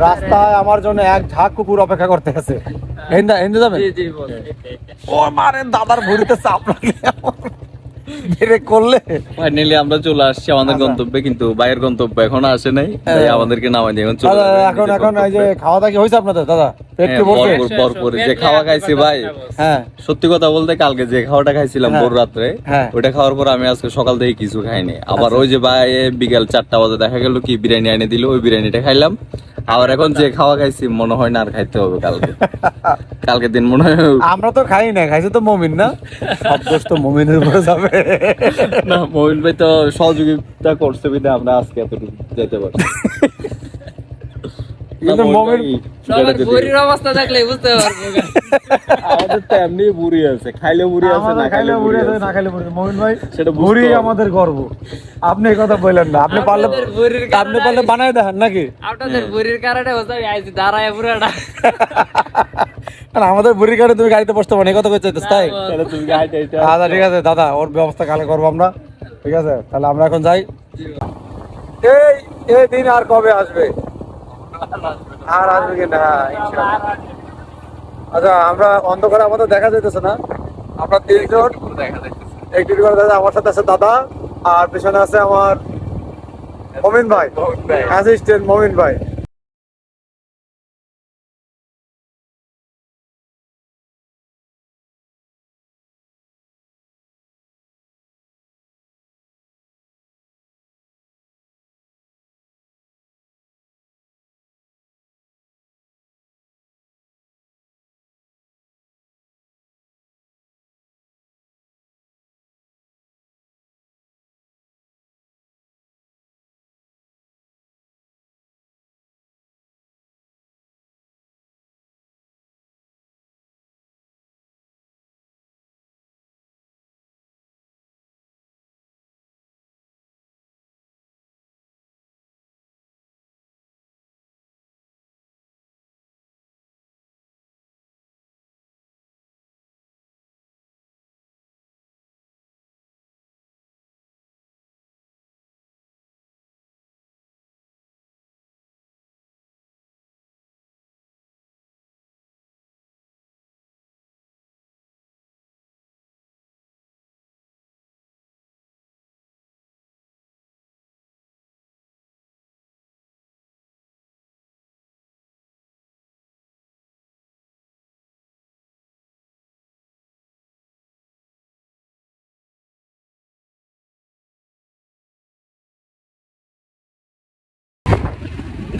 রাস্তায় আমার জন্য এক ঝাঁক কুকুর অপেক্ষা করতে আছে। হিন্দু যাবেন? ও মারে দাদার ভুঁড়িতে চাপ লাগলে করলে ফাইনালি আমরা চলে আসছি আমাদের গন্তব্যে, কিন্তু বাইরের গন্তব্য এখনো আসে নাই, তাই আমাদেরকে নামাই দিয়ে এখন চলে এখন এই যে খাওয়া দাওয়া কি হয়েছে আপনাদের দাদা? পেট কি ভরছে? ভরপুর যে খাওয়া খাইছি ভাই, হ্যাঁ সত্যি কথা বলতে কালকে যে খাওয়াটা খাইছিলাম ভোর রাত্রে, ওইটা খাওয়ার পর আমি আজকে সকাল থেকে কিছু খাইনি। আবার ওই যে ভাই বিকাল 4টা বাজে দেখা গেল কি বিরিয়ানি এনে দিল, ওই বিরিয়ানিটা খাইলাম। আবার এখন যে খাওয়া খাইছি মনে হয় না আর খাইতে হবে কালকে দিন মনে হয়। আমরা তো খাই না, খাইছে তো মমিন, না সব দোষ তো মমিনের উপরে যাবে। না মমিন ভাই তো সহযোগিতা করছে বিধায় আমরা আজকে এতটুকু যেতে পারি। কিন্তু মমিন বুড়ির অবস্থা দেখলে বুঝতে পারবো আমাদের তো এমনি বুড়ি আছে, খাইলে বুড়ি আছে, না খাইলে বুড়ি আছে, না খাইলে বুড়ি। মমিন ভাই সেটা বুড়ি আমাদের গর্ব। আপনি এই কথা বললেন না, আপনি পারলে বানায় দেখেন নাকি? আপনাদের বুড়ির কারণে আইছি দাঁড়ায় পুরাটা। আমাদের বুড়ির কারণে তুমি গাড়িতে বসতে পারো, এই কথা কইতে তাই? আচ্ছা ঠিক আছে দাদা, ওর ব্যবস্থা কালে করবো আমরা, ঠিক আছে? তাহলে আমরা এখন যাই। এই দিন আর কবে আসবে? আর আসবে কিনা? আচ্ছা আমরা অন্ধকারে আমাদের দেখা যাইতেছে না, আমরা 3 জন একটু করে দাদা, আমার সাথে আছে দাদা, আর পেছনে আছে আমার মমিন ভাই, অ্যাসিস্ট্যান্ট মমিন ভাই।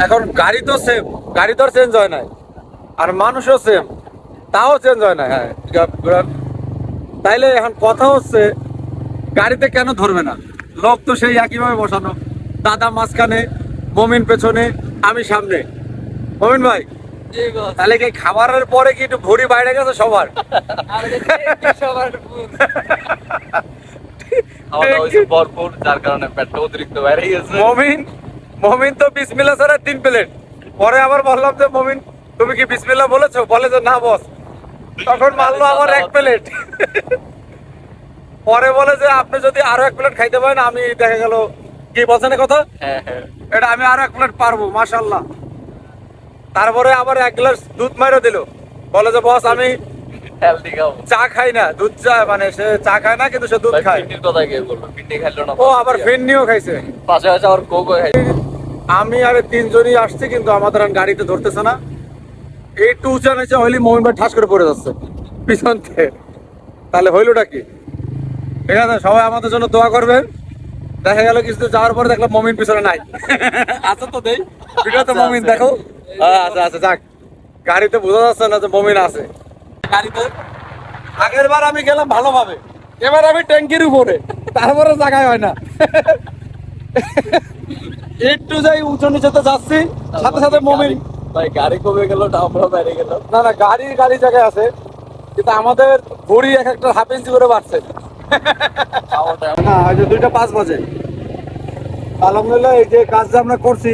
এখন গাড়ি তো সেম, গাড়ি তো চেঞ্জ হয় নাই, আর মানুষও সেম, তাও চেঞ্জ হয় না। হ্যাঁ, তাইলে এখন কথা হচ্ছে গাড়িতে কেন ধরবে না? লোক তো সেই একইভাবে বসানো, দাদা মাঝখানে, মমিন পেছনে, আমি সামনে। মমিন ভাই তাহলে কি খাবারের পরে কি একটু ভুঁড়ি বাইরে গেছে সবার? ভরপুর, যার কারণে পেটটা অতিরিক্ত বাইরে গেছে। মমিন তো বিসমিল্লাহ ছাড়া 3 প্লেট, পরে আবার বললাম যে মমিন তুমি কি বিসমিল্লাহ বলেছো? বলে যে না বস। তখন মারলো আমার 1 প্লেট। পরে বলে যে আপনি যদি আরো 1 প্লেট খাইতে পারেন, আমি দেখা গেল কি বলছেন কথা, এটা আমি আরো 1 প্লেট পারবো মাশাআল্লাহ। তারপরে আবার 1 গ্লাস দুধ মাইরা দিল, বলে যে বস আমি চা খাই না, দুধ চা, মানে সে চা খায় না কিন্তু সে দুধ খায়। ও আবার ফিন্নিও খাইছে, পাশাপাশি আবার কোকও খাইছে। আমি আর 3 জনই আসছি, কিন্তু আমাদের আর গাড়িতে ধরতেছে না। একটু উঁচা নিচে হইলে মমিন ভাই ঠাস করে পড়ে যাচ্ছে পিছন থেকে। তাহলে হইলোটা কি? ঠিক আছে, সবাই আমাদের জন্য দোয়া করবেন। দেখা গেল কিছু যাওয়ার পরে দেখলাম মমিন পিছনে নাই। আচ্ছা তো দেই ভিডিওতে মমিন দেখো। আচ্ছা আচ্ছা যাক, গাড়িতে বোঝা যাচ্ছে না যে মমিন আছে গাড়িতে। আগের বার আমি গেলাম ভালোভাবে, এবার আমি ট্যাঙ্কির উপরে, তারপরে জায়গায় হয় না। একটু যাই উঁচু নিচেতে যাচ্ছি, সাথে সাথে মমিন ভাই গাড়ি কমে গেল, আমরা বাইরে গেল। না না, গাড়ি জায়গায় আছে, কিন্তু আমাদের ভুঁড়ি এক একটা হাফ ইঞ্চি করে বাড়ছে। না, 2টা 5 বাজে। আলহামদুলিল্লাহ এই যে কাজটা আমরা করছি,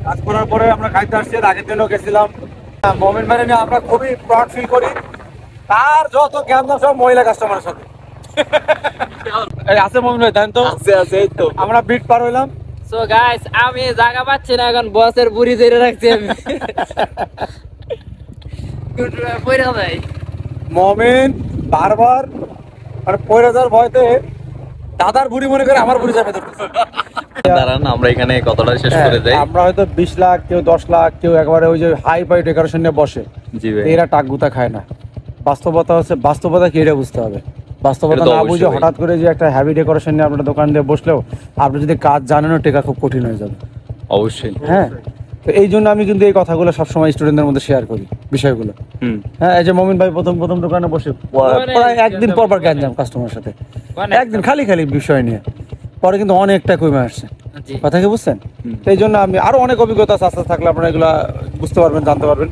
কাজ করার পরে আমরা খাইতে আসছি, আগের দিনও গেছিলাম। মমিন ভাই নিয়ে আমরা খুবই প্রাউড ফিল করি। তার যত জ্ঞান দাম সব মহিলা কাস্টমারের সাথে। এই আছে মমিন ভাই, জানেন তো? আছে এই তো। আমরা বিট পার হইলাম, সো গাইস আমি জায়গা পাচ্ছি না এখন বসের বুড়ি ধরে রাখছি আমি পয়রা যাই মমিন বারবার মানে পয়রা যাওয়ার ভয়তে দাদার বুড়ি মনে করে আমার বুড়ি চাপে ধরতেছে। দাঁড়ান আমরা এখানে কতটা শেষ করে যাই। আমরা হয়তো 20 লাখ, কেউ 10 লাখ, কেউ একবারে ওই যে হাই ফাই ডেকোরেশন নিয়ে বসে, জি ভাই, এরা টাকগুতা খায় না। বাস্তবতা হচ্ছে, বাস্তবতা কি এটা বুঝতে হবে। বাস্তবতা এটা তো না বুঝে অবশ্যই। হঠাৎ করে যে একটা হ্যাভি ডেকোরেশন নিয়ে আপনার দোকান দিয়ে বসলেও আপনি যদি কাজ জানেনও টেকা খুব কঠিন হয়ে যাবে। অবশ্যই। হ্যাঁ, তো এই জন্য আমি কিন্তু এই কথাগুলো সবসময় স্টুডেন্টদের মধ্যে শেয়ার করি বিষয়গুলো। হুম। হ্যাঁ, এই যে মমিন ভাই প্রথম প্রথম দোকানে বসে প্রায় একদিন পর পর গ্যাঞ্জাম কাস্টমারের সাথে, একদিন খালি খালি বিষয় নিয়ে, পরে কিন্তু অনেকটা কমে আসছে। জি। কথা কি বুঝছেন? হুম। তো এই জন্য আমি আরো অনেক অভিজ্ঞতা আছে, আস্তে আস্তে থাকলে আপনারা এগুলা বুঝতে পারবেন, জানতে পারবেন।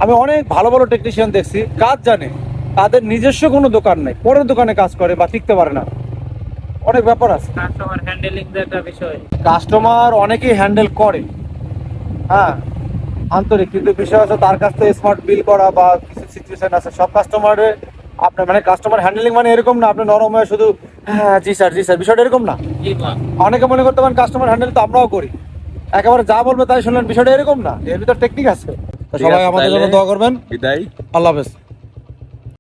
আমি অনেক ভালো ভালো টেকনিশিয়ান দেখছি, কাজ জানে, তাদের নিজস্ব কোনো দোকান নাই, পরের দোকানে কাজ করে বা টিকতে পারে না। অনেক ব্যাপার আছে, কাস্টমার হ্যান্ডেলিং এর একটা বিষয়। কাস্টমার অনেকেই হ্যান্ডেল করে, হ্যাঁ আন্তরিক, কিন্তু বিষয় আছে তার কাছ থেকে স্মার্ট বিল করা বা কিছু সিচুয়েশন আছে। সব কাস্টমারে আপনার মানে কাস্টমার হ্যান্ডেলিং মানে এরকম না আপনি নরম হয়ে শুধু হ্যাঁ জি স্যার বিষয়টা এরকম না। জি মা। অনেকে মনে করতে পারেন কাস্টমার হ্যান্ডেল তো আমরাও করি, একেবারে যা বলবে তাই শুনলেন, বিষয়টা এরকম না, এর ভিতর টেকনিক আছে। তো ঠিক সবাই আছে, আমাদের জন্য তাইলে দোয়া করবেন। বিদায়। আল্লাহ হাফেজ।